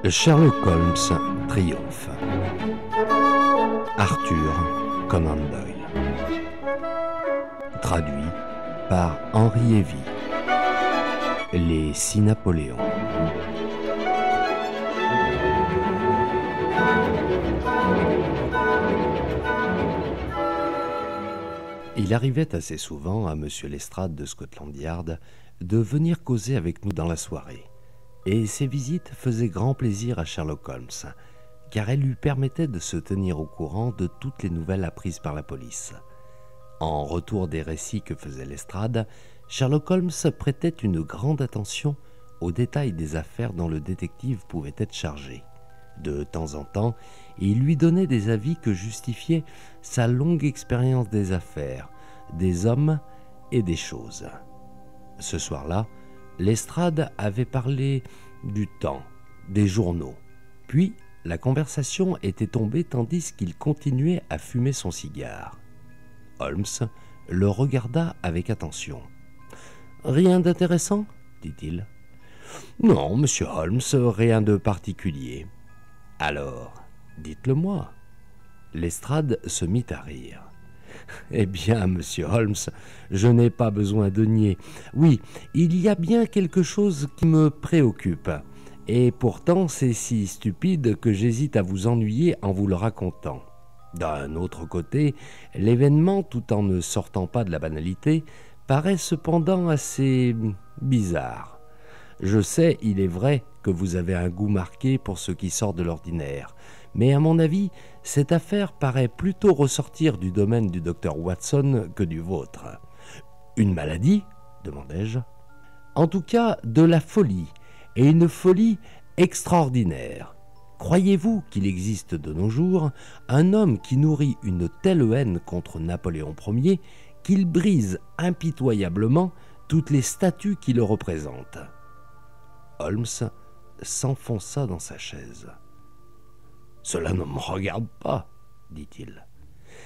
Sherlock Holmes triomphe. Arthur Conan Doyle. Traduit par Henri Evy. Les 6 Napoléons. Il arrivait assez souvent à Monsieur Lestrade de Scotland Yard de venir causer avec nous dans la soirée. Et ces visites faisaient grand plaisir à Sherlock Holmes, car elles lui permettaient de se tenir au courant de toutes les nouvelles apprises par la police. En retour des récits que faisait Lestrade, Sherlock Holmes prêtait une grande attention aux détails des affaires dont le détective pouvait être chargé. De temps en temps, il lui donnait des avis que justifiaient sa longue expérience des affaires, des hommes et des choses. Ce soir-là, Lestrade avait parlé du temps, des journaux. Puis, la conversation était tombée tandis qu'il continuait à fumer son cigare. Holmes le regarda avec attention. « Rien d'intéressant ?» dit-il. « Non, monsieur Holmes, rien de particulier. »« Alors, dites-le-moi. » Lestrade se mit à rire. « Eh bien, monsieur Holmes, je n'ai pas besoin de nier. Oui, il y a bien quelque chose qui me préoccupe. Et pourtant, c'est si stupide que j'hésite à vous ennuyer en vous le racontant. D'un autre côté, l'événement, tout en ne sortant pas de la banalité, paraît cependant assez bizarre. Je sais, il est vrai, que vous avez un goût marqué pour ce qui sort de l'ordinaire. Mais à mon avis, cette affaire paraît plutôt ressortir du domaine du docteur Watson que du vôtre. « Une maladie ?» demandai-je. « En tout cas, de la folie, et une folie extraordinaire. Croyez-vous qu'il existe de nos jours un homme qui nourrit une telle haine contre Napoléon Ier qu'il brise impitoyablement toutes les statues qui le représentent ?» Holmes s'enfonça dans sa chaise. « Cela ne me regarde pas, dit-il.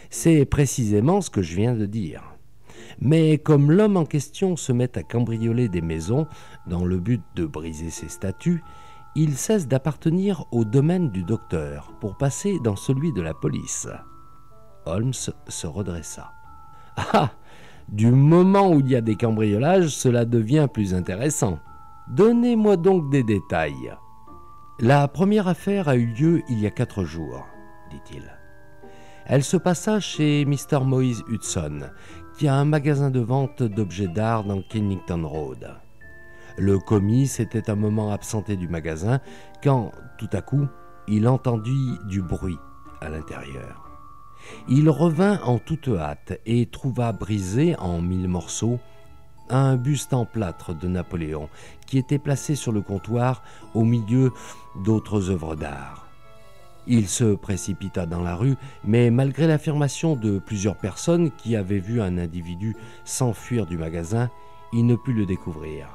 C'est précisément ce que je viens de dire. Mais comme l'homme en question se met à cambrioler des maisons dans le but de briser ces statues, il cesse d'appartenir au domaine du docteur pour passer dans celui de la police. » Holmes se redressa. « Ah, du moment où il y a des cambriolages, cela devient plus intéressant. Donnez-moi donc des détails. » « La première affaire a eu lieu il y a 4 jours, dit-il. Elle se passa chez Mr. Moïse Hudson, qui a un magasin de vente d'objets d'art dans Kennington Road. Le commis s'était un moment absenté du magasin quand, tout à coup, il entendit du bruit à l'intérieur. Il revint en toute hâte et trouva brisé en 1000 morceaux un buste en plâtre de Napoléon qui était placé sur le comptoir au milieu d'autres œuvres d'art. Il se précipita dans la rue, mais malgré l'affirmation de plusieurs personnes qui avaient vu un individu s'enfuir du magasin, il ne put le découvrir.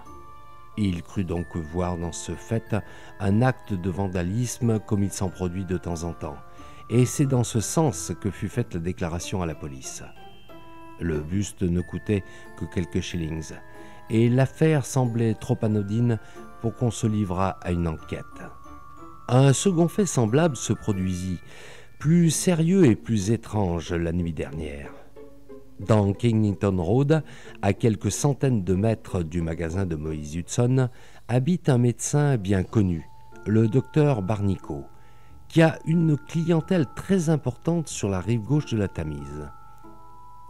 Il crut donc voir dans ce fait un acte de vandalisme comme il s'en produit de temps en temps, et c'est dans ce sens que fut faite la déclaration à la police. Le buste ne coûtait que quelques shillings, et l'affaire semblait trop anodine pour qu'on se livrât à une enquête. Un second fait semblable se produisit, plus sérieux et plus étrange la nuit dernière. Dans Kennington Road, à quelques centaines de mètres du magasin de Moïse Hudson, habite un médecin bien connu, le docteur Barnicoat, qui a une clientèle très importante sur la rive gauche de la Tamise.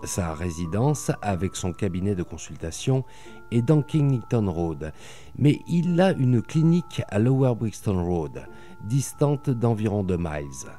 Sa résidence, avec son cabinet de consultation, est dans Kennington Road, mais il a une clinique à Lower Brixton Road, distante d'environ 2 miles.